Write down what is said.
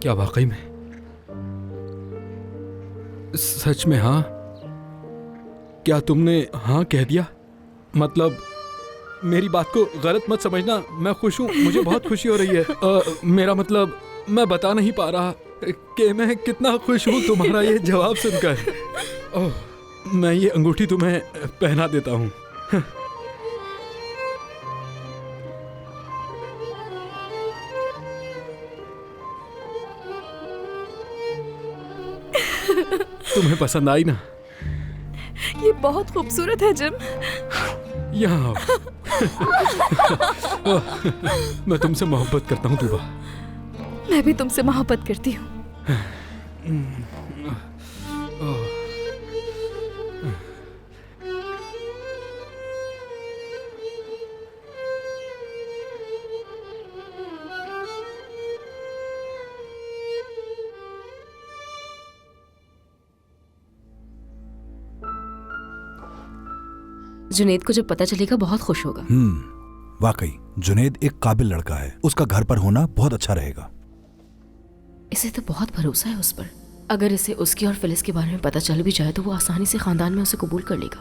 क्या वाकई में? सच में हाँ? क्या तुमने हाँ कह दिया? मतलब मेरी बात को गलत मत समझना, मैं खुश हूँ, मुझे बहुत खुशी हो रही है। मेरा मतलब मैं बता नहीं पा रहा कि मैं कितना खुश हूँ तुम्हारा ये जवाब सुनकर। ओह, मैं ये अंगूठी तुम्हें पहना देता हूँ। तुम्हें पसंद आई ना? ये बहुत खूबसूरत है जिम। यहाँ आओ। मैं तुमसे मोहब्बत करता हूँ तूबा। मैं भी तुमसे मोहब्बत करती हूँ। जुनेद को जब पता चलेगा बहुत खुश होगा। वाकई जुनेद एक काबिल लड़का है, उसका घर पर होना बहुत अच्छा रहेगा। इसे तो बहुत भरोसा है उस पर। अगर इसे उसके और फिलिस के बारे में पता चल भी जाए तो वो आसानी से खानदान में उसे कबूल कर लेगा।